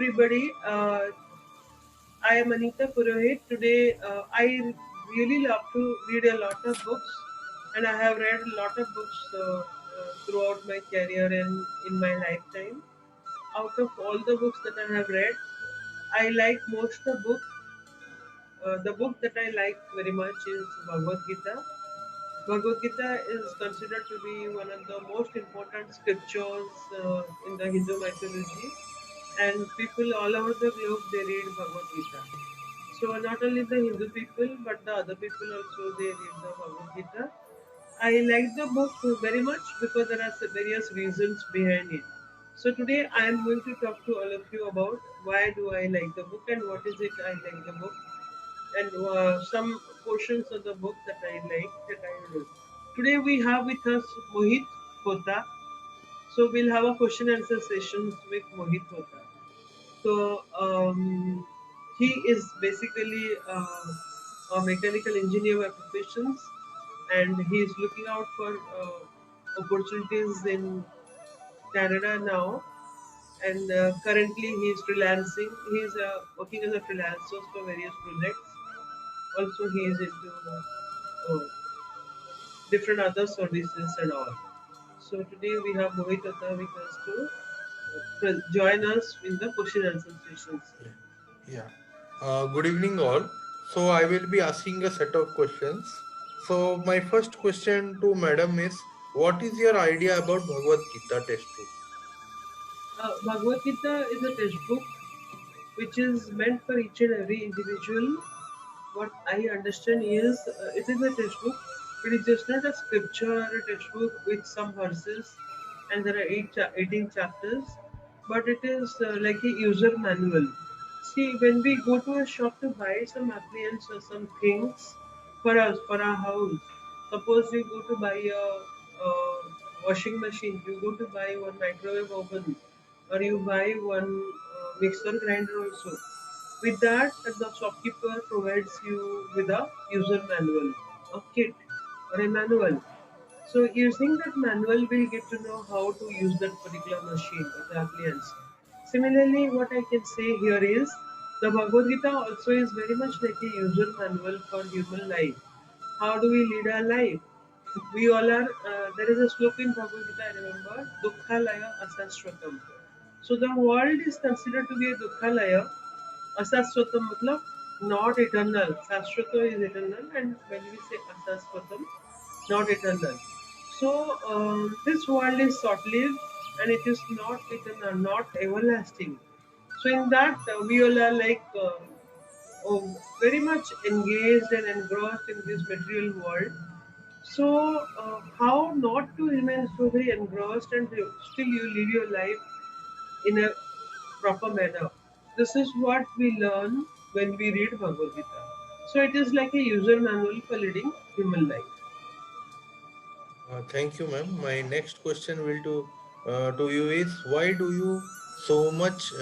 everybody. I am Anita Purohit. Today, I really love to read a lot of books, and I have read a lot of books throughout my career and in my lifetime. Out of all the books that I have read, I like most the book that I like very much is Bhagavad Gita. Bhagavad Gita is considered to be one of the most important scriptures in the Hindu mythology, and people all over the globe they read Bhagavad Gita. So not only the Hindu people, but the other people also they read the Bhagavad Gita. I like the book very much because there are various reasons behind it. So today I am going to talk to all of you about why do I like the book and what is it I like the book and some portions of the book that I like that I read. Today we have with us Mohit Hota. So we'll have a question answer sessions with Mohit Hota. So he is basically a mechanical engineer by professions, and he is looking out for opportunities in Canada now. And currently, he is freelancing. He is working as a freelancer for various projects. Also, he is into different other services and all. So today we have Mohit Atta with us to join us in the question answer sessions. Yeah. Yeah. Good evening, all. So, I will be asking a set of questions. So, my first question to Madam is, what is your idea about Bhagavad Gita textbook? Bhagavad Gita is a textbook which is meant for each and every individual. What I understand is it is a textbook. It is just not a scripture or a textbook with some verses and there are 18 chapters, but it is like a user manual. See, when we go to a shop to buy some appliance or some things for us, for our house, suppose you go to buy a washing machine, you go to buy one microwave oven, or you buy one mixer grinder also. With that, the shopkeeper provides you with a user manual, a kit, or a manual. So using that manual, we'll get to know how to use that particular machine or the appliance. Similarly, what I can say here is the Bhagavad Gita also is very much like a user manual for human life. How do we lead our life? We all are, there is a sloka in Bhagavad Gita, I remember, Dukkhalaya Asaswatam. So the world is considered to be a Dukkhalaya. Asaswatam matlab not eternal. Saswata is eternal, and when we say Asaswatam, not eternal. So this world is short-lived, and it is not eternal, not everlasting. So in that we all are like very much engaged and engrossed in this material world. So how not to remain so very engrossed and still you live your life in a proper manner. This is what we learn when we read Bhagavad Gita. So it is like a user manual for leading human life. Thank you, ma'am. My next question will to you is, why do you so much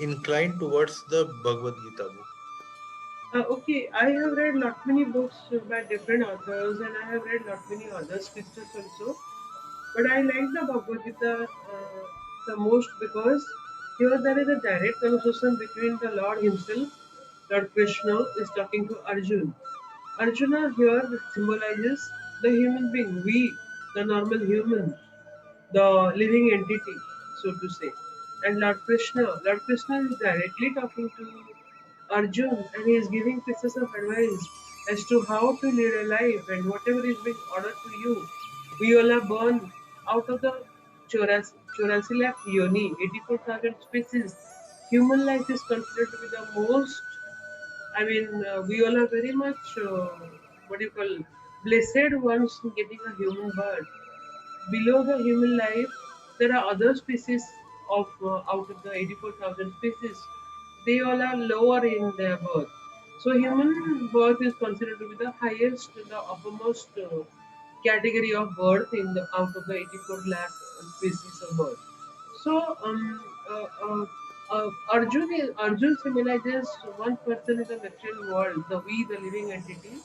inclined towards the Bhagavad Gita book? Okay, I have read lot many books by different authors, and I have read lot many other scriptures also. But I like the Bhagavad Gita the most because here there is a direct conversation between the Lord Himself. Lord Krishna is talking to Arjun. Arjuna here symbolizes the human being, we, the normal human, the living entity, so to say. And Lord Krishna is directly talking to Arjun and he is giving pieces of advice as to how to lead a life and whatever is being ordered to you. We all are born out of the 84 lakh yoni, 84,000 species. Human life is considered to be the most, I mean, we all are very much, what do you call, blessed ones in getting a human birth. Below the human life, there are other species of out of the 84,000 species. They all are lower in their birth. So human birth is considered to be the highest, the uppermost category of birth in the out of the 84 lakh species of birth. So Arjun symbolizes one person in the material world, the we, the living entity.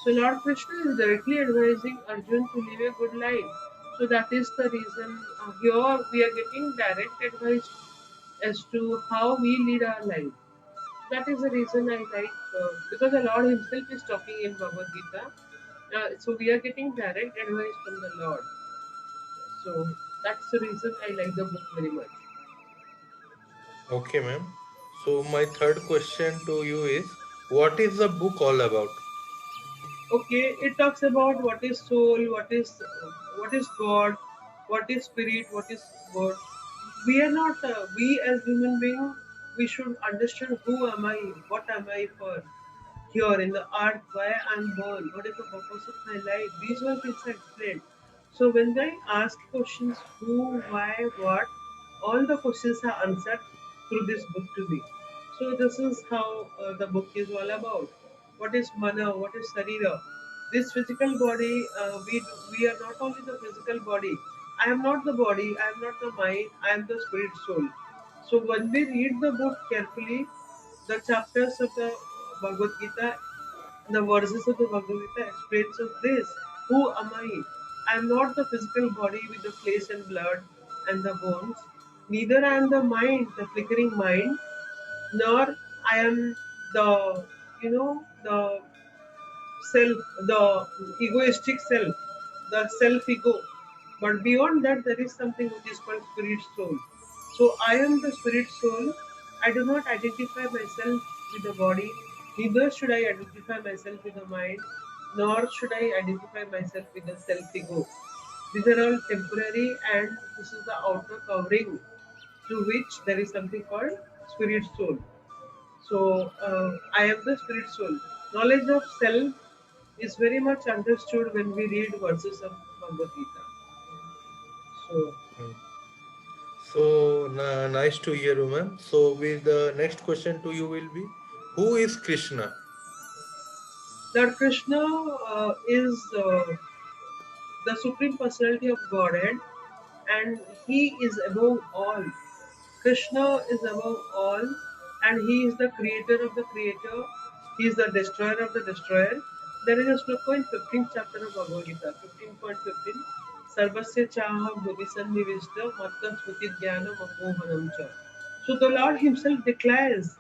So Lord Krishna is directly advising Arjun to live a good life. So that is the reason here we are getting direct advice as to how we lead our life. That is the reason I like, because the Lord Himself is talking in Bhagavad Gita. So we are getting direct advice from the Lord. So that's the reason I like the book very much. Okay, ma'am. So my third question to you is, what is the book all about? Okay, it talks about what is soul, what is God, what is spirit, what is God. We are not, we as human beings, we should understand who am I, what am I for here in the earth, why I'm born, what is the purpose of my life. These all things are explained. So when I ask questions, who, why, what, all the questions are answered through this book to me. So this is how the book is all about. What is mana? What is sarira? This physical body, we are not only the physical body. I am not the body. I am not the mind. I am the spirit soul. So when we read the book carefully, the chapters of the Bhagavad Gita, the verses of the Bhagavad Gita explains of this. Who am I? I am not the physical body with the flesh and blood and the bones. Neither I am the mind, the flickering mind, nor I am the, the self, the egoistic self, the self ego. But beyond that, there is something which is called spirit soul. So I am the spirit soul. I do not identify myself with the body, neither should I identify myself with the mind, nor should I identify myself with the self ego. These are all temporary, and this is the outer covering through which there is something called spirit soul. So I am the spirit soul. Knowledge of self is very much understood when we read verses of Bhagavad Gita. So Hmm. So nice to hear you, ma'am. So will the next question to you will be, who is Krishna? Lord Krishna is the supreme personality of Godhead, and He is above all. Krishna is above all, and He is the creator of the creator. He is the destroyer of the destroyer. There is a sloka in 15th chapter of Bhagavad Gita, 15.15. Sarvasya chaha buddhi sannivishta matta smriti jnana mamohanam cha. So the Lord Himself declares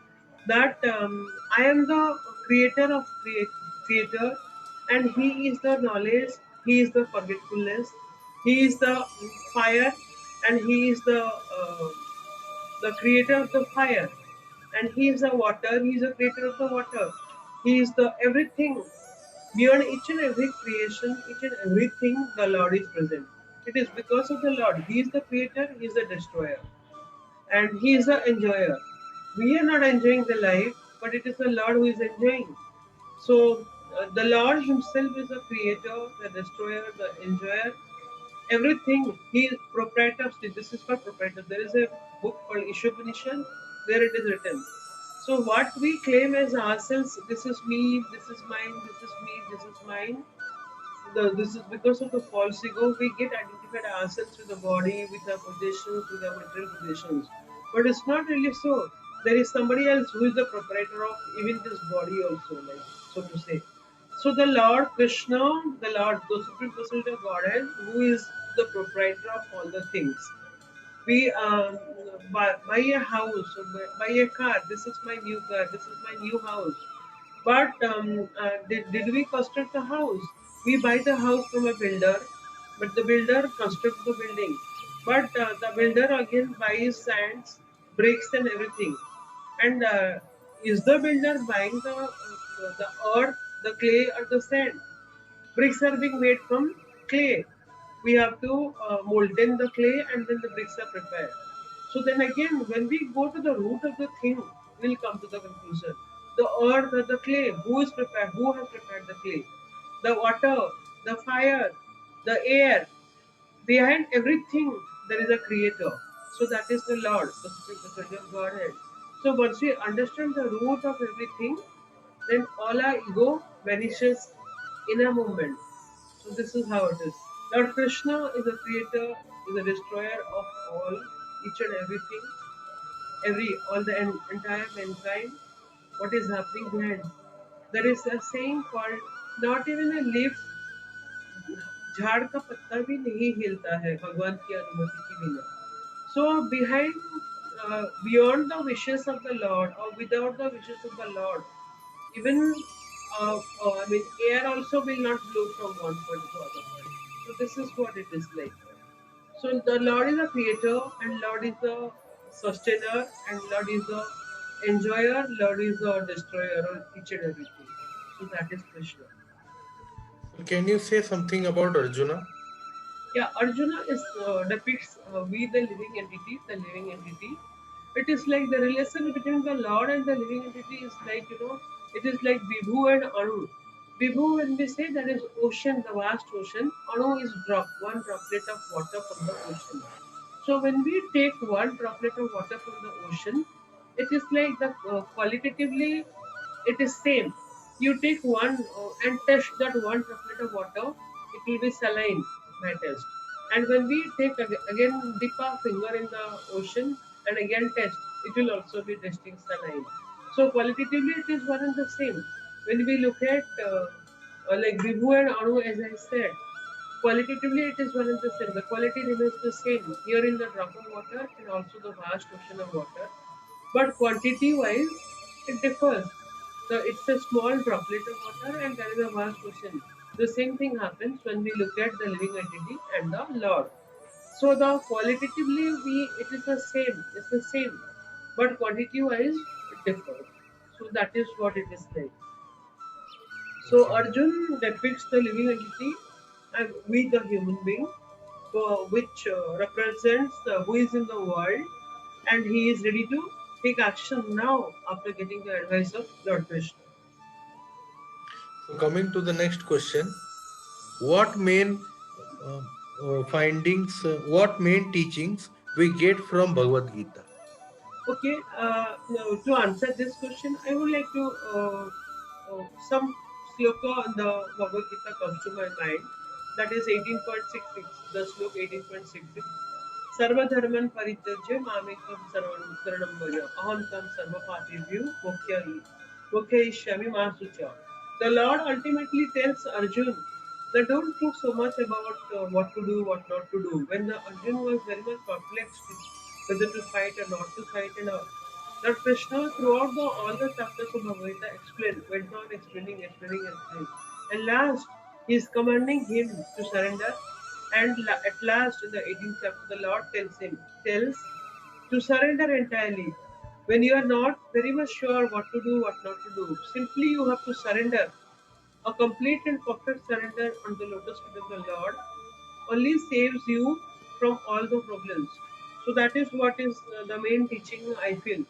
that I am the creator of creator, and He is the knowledge, He is the forgetfulness, He is the fire, and He is the creator of the fire, and He is the water, He is the creator of the water, He is the everything. Beyond each and every creation, each and everything, the Lord is present. It is because of the Lord. He is the creator, He is the destroyer, and He is the enjoyer. We are not enjoying the life, but it is the Lord who is enjoying. So the Lord Himself is the creator, the destroyer, the enjoyer, everything. He is proprietor of this is called proprietor. There is a book called Ishopanishad, there it is written. So what we claim as ourselves, this is me, this is mine, this is me, this is mine. This is because of the false ego. We get identified ourselves with the body, with our possessions, with our material possessions. But it's not really so. There is somebody else who is the proprietor of even this body also, like so to say. So the Lord Krishna, the Lord, the Supreme Personality of Godhead, who is the proprietor of all the things. We buy a house, or buy a car. This is my new car. This is my new house. But did we construct the house? We buy the house from a builder, but the builder constructs the building. But the builder again buys sands, bricks, and everything. And is the builder buying the earth, the clay, or the sand? Bricks are being made from clay. We have to molten the clay, and then the bricks are prepared. So then again, when we go to the root of the thing, we'll come to the conclusion. The earth or the clay, who is prepared? Who has prepared the clay? The water, the fire, the air. Behind everything, there is a creator. So that is the Lord, the Supreme Personality of Godhead. So once we understand the root of everything, then all our ego vanishes in a moment. So this is how it is. Lord Krishna is a creator, is a destroyer of all, each and everything, all the entire mankind. What is happening behind? There is a saying called, not even a leaf, झाड़ का पत्ता भी नहीं हिलता है भगवान की अनुमति के बिना. So behind beyond the wishes of the Lord or without the wishes of the Lord, even I mean, air also will not blow from one point to other point. So this is what it is like. So the Lord is a creator, and Lord is a sustainer, and Lord is a enjoyer, Lord is a destroyer of each and everything. So that is Krishna. So can you say something about Arjuna? Yeah, Arjuna is depicts we the living entity, the living entity. It is like the relation between the Lord and the living entity is like it is like Vibhu and Anu. Vibhu, when we say that is ocean, the vast ocean, Anu is one droplet of water from the ocean. So when we take one droplet of water from the ocean, it is like the qualitatively it is same. You take one and test that one droplet of water, it will be saline by test. And when we take again dip our finger in the ocean and again test, it will also be testing saline. So qualitatively it is one and the same. When we look at like Vibhu and Anu, as I said, qualitatively, it is one and the same. The quality remains the same here in the drop of water and also the vast ocean of water. But quantity wise, it differs. So it's a small droplet of water and there is a vast ocean. The same thing happens when we look at the living entity and the Lord. So the qualitatively we it is the same. It's the same. But quantity wise, it differs. So that is what it is like. So Okay. Arjun depicts the living entity and we the human being, which represents who is in the world, and he is ready to take action now after getting the advice of Lord Krishna. So coming to the next question, what main uh, what main teachings we get from Bhagavad Gita? Okay, now to answer this question, I would like to some sloka in the Bhagavad Gita comes to my mind. That is 18.66. The slok 18.66. Sarva dharman parityajya mamekam saranam vaja aham tam sarva papibhyo mokshaishyami ma sucha. The Lord ultimately tells Arjun that don't think so much about what to do, what not to do. When the Arjun was very much perplexed whether to fight or not to fight and all, Lord Krishna throughout all the chapters of Bhagavad Gita went on explaining. And last, he is commanding him to surrender. And at last, in the 18th chapter, the Lord tells to surrender entirely. When you are not very much sure what to do, what not to do, simply you have to surrender. A complete and perfect surrender on the lotus feet of the Lord only saves you from all the problems. So that is what is the main teaching I feel.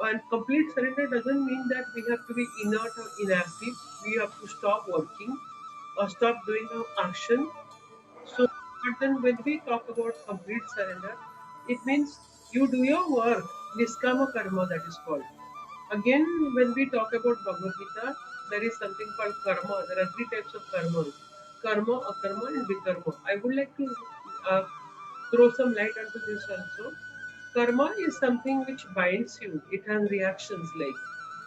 And complete surrender doesn't mean that we have to be inert or inactive. We have to stop working or stop doing our action. So, but then when we talk about complete surrender, it means you do your work, niskama karma that is called. Again, when we talk about Bhagavad Gita, there is something called karma. There are three types of karma: karma, akarma, and vikarma. I would like to uh, throw some light onto this also. Karma is something which binds you. It has reactions like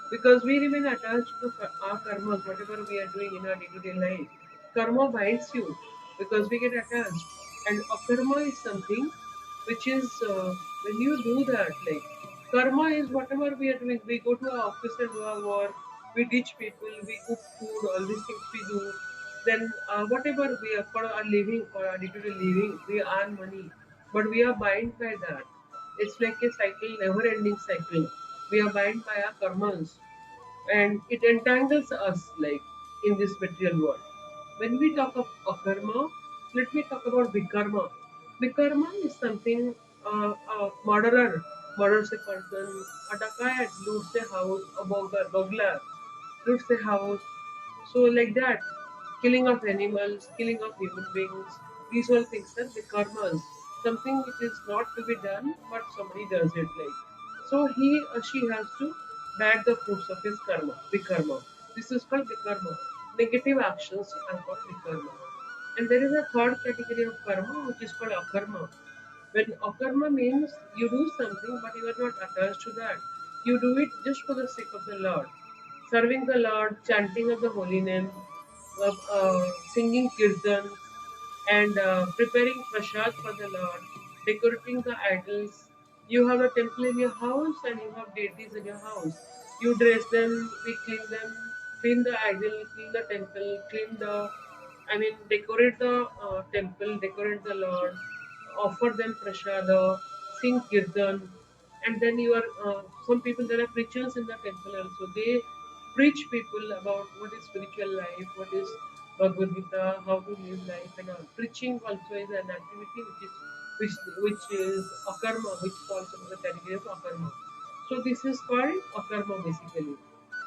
because we remain attached to our karmas, whatever we are doing in our day-to-day life. Karma binds you because we get attached, and akarma is something which is when you do that, like karma is whatever we are doing. We go to our office and do our work. We teach people. We cook food. All these things we do. Then whatever we are for our living, for our day-to-day living, we earn money, but we are bound by that. It's like a cycle, never-ending cycle. We are bound by our karmas, and it entangles us like in this material world. When we talk of akarma, let me talk about vikarma. Vikarma is something a murders a person, a dacoit loots a house, a burglar loots a house. So like that, killing of animals, killing of human beings, these all things are vikarmas. Something which is not to be done, but somebody does it like. So he or she has to bear the fruits of his karma, vikarma. This is called vikarma. Negative actions are called vikarma. And there is a third category of karma which is called akarma. When akarma means you do something but you are not attached to that. You do it just for the sake of the Lord. Serving the Lord, chanting of the holy name, singing kirtans, and preparing prasad for the Lord, decorating the idols, You have a temple in your house and you have deities in your house. You dress them, clean the idol, clean the temple, decorate the temple, decorate the Lord, offer them prasada, sing kirtan, and then some people, there are preachers in the temple also. They preach people about what is spiritual life, what is Bhagavad Gita, how to live life, and all. Preaching also is an activity which is akarma, which falls under the category of akarma. So this is called akarma basically,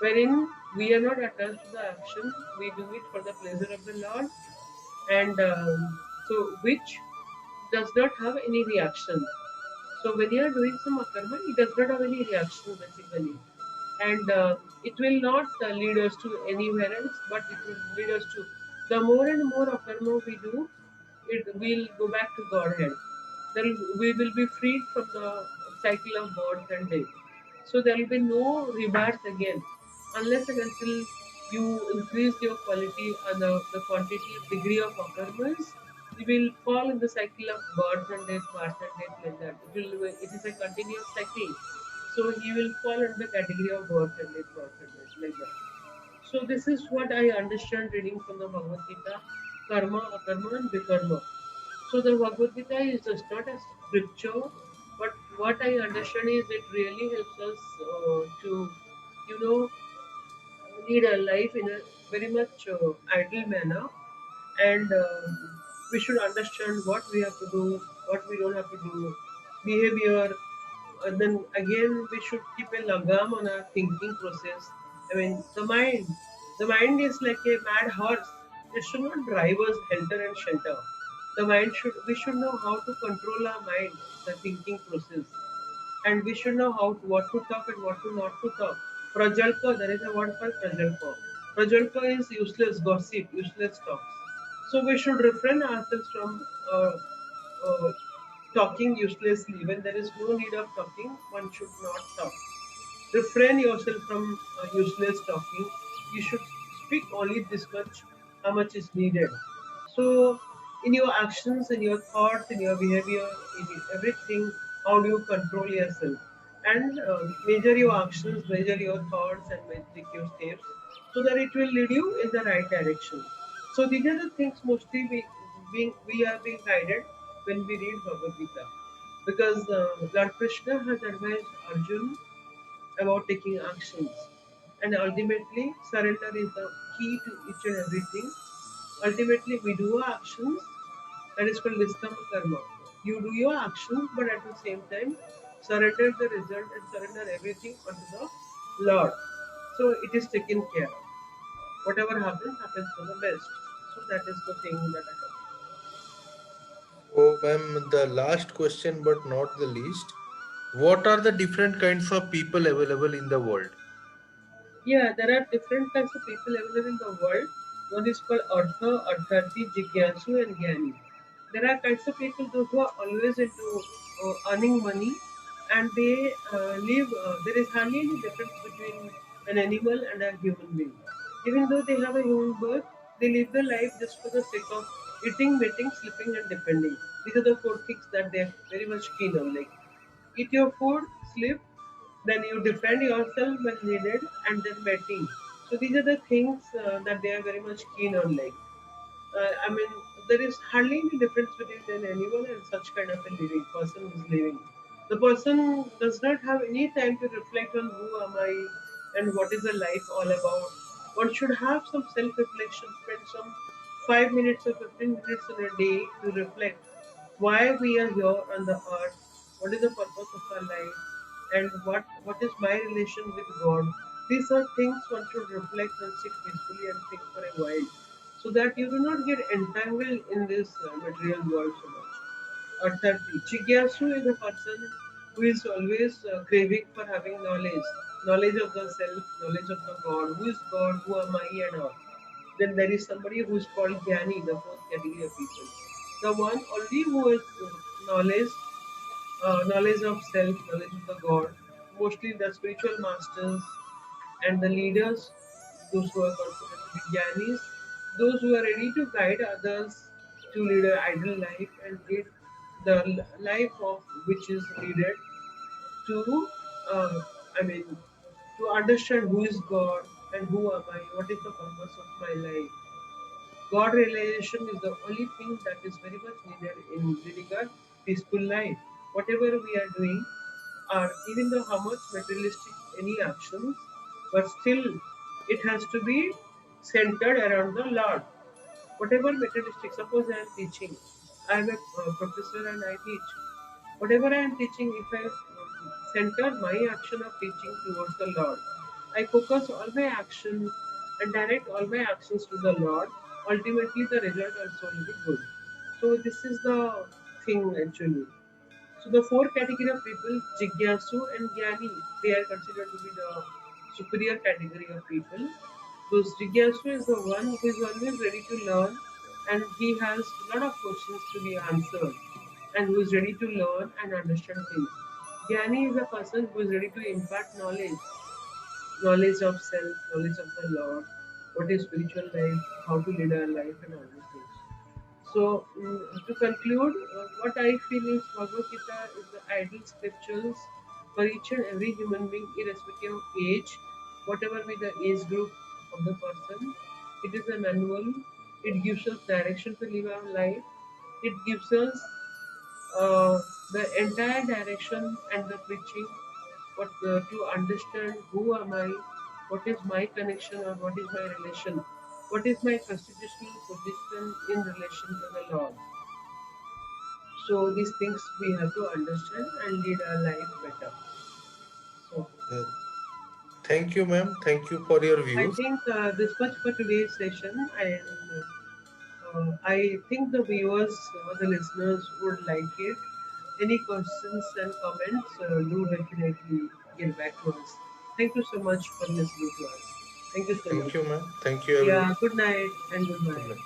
wherein we are not attached to the action, we do it for the pleasure of the Lord, and so which does not have any reaction. So when you are doing some akarma, it does not have any reaction basically, and it will not lead us to anywhere else, but it will lead us to the more and more akarma we do, it will go back to Godhead. Then we will be freed from the cycle of birth and death. So there will be no rebirth again, unless and until you increase your quality and the quantity degree of akarmas, you will fall in the cycle of birth and death like that. It is a continuous cycle. So he will fall under the category of birth and death like that. So this is what I understand reading from the Bhagavad Gita, karma, akarma, and vikarma. So the Bhagavad Gita is just not a scripture, but what I understand is it really helps us to, you know, lead a life in a very much idle manner, and we should understand what we have to do, what we don't have to do, behavior. And then again, we should keep a lagam on our thinking process. I mean, the mind is like a mad horse. It should not drive us helter and shelter. We should know how to control our mind, the thinking process, and we should know what to talk and what to not to talk. Prajalpa, there is a word called prajalpa. Prajalpa is useless gossip, useless talks. So we should refrain ourselves from uh, talking uselessly. When there is no need of talking, one should not talk. Refrain yourself from useless talking. You should speak only this much, how much is needed. So, in your actions, in your thoughts, in your behavior, in everything, how do you control yourself? And measure your actions, measure your thoughts, and take your steps so that it will lead you in the right direction. So, these are the things mostly we are being guided when we read Bhagavad Gita. Because Lord Krishna has advised Arjun about taking actions. And ultimately, surrender is the key to each and everything. Ultimately, we do our actions, that is called Niskama Karma. You do your actions, but at the same time, surrender the result and surrender everything unto the Lord. So it is taken care of. Whatever happens, happens for the best. So that is the thing that I have. So, ma'am, the last question, but not the least, what are the different kinds of people available in the world? Yeah, there are different types of people available in the world. One is called Artha, Arthati, Jigyasu, and Gyani. There are kinds of people those who are always into earning money, and they live. There is hardly any difference between an animal and a human being. Even though they have a human birth, they live their life just for the sake of eating, mating, sleeping, and depending. These are the four things that they are very much keen on. Like eat your food, sleep, then you defend yourself when needed, and then betting. So these are the things that they are very much keen on. Like, I mean, there is hardly any difference between an animal and such kind of a living person who's living. The person does not have any time to reflect on who am I and what is a life all about. One should have some self-reflection, spend some 5 minutes or 15 minutes in a day to reflect why we are here on the earth, what is the purpose of our life, and what is my relation with God. These are things one should reflect and sit peacefully and think for a while, so that you do not get entangled in this material world so much. Authority. Jigyasu is a person who is always craving for having knowledge of the self, knowledge of the God. Who is God? Who am I? And all. Then there is somebody who is called Jnani, the fourth category of people. The one only who has knowledge, knowledge of self, knowledge of the God. Mostly the spiritual masters and the leaders, those who are considered to be Jnanis, those who are ready to guide others to lead an ideal life and lead the life of which is needed. to, I mean, to understand who is God and who am I, what is the purpose of my life. God realization is the only thing that is very much needed in leading a peaceful life. Whatever we are doing, or even though how much materialistic any actions, but still it has to be centered around the Lord. Whatever materialistic, suppose I am teaching, I am a professor and I teach. Whatever I am teaching, if I center my action of teaching towards the Lord, I focus all my action and direct all my actions to the Lord, ultimately the result also will be good. So this is the thing actually. So the four category of people, Jigyasu and Gyani, they are considered to be the superior category of people. Those Jigyasu is the one who is always ready to learn and he has a lot of questions to be answered and who is ready to learn and understand things. Gyani is a person who is ready to impart knowledge, knowledge of self, knowledge of the Lord, what is spiritual life, how to lead our life, and all these things. So, to conclude, what I feel is Bhagavad Gita is the ideal scriptures for each and every human being, irrespective of age, whatever be the age group of the person. It is a manual. It gives us direction to live our life. It gives us the entire direction and the preaching, what to understand who am I, what is my connection or what is my relation, what is my constitutional position in relation to the Lord. So these things we have to understand and lead our life better. So Uh, Thank you, ma'am. Thank you for your I views. think this much for today's session, and I think the viewers or the listeners would like it. Any questions and comments, do definitely get back to us. Thank you so much for listening to us. Thank you so Thank much. you, ma'am. Thank you, everyone. Yeah, good night and Good goodbye. night.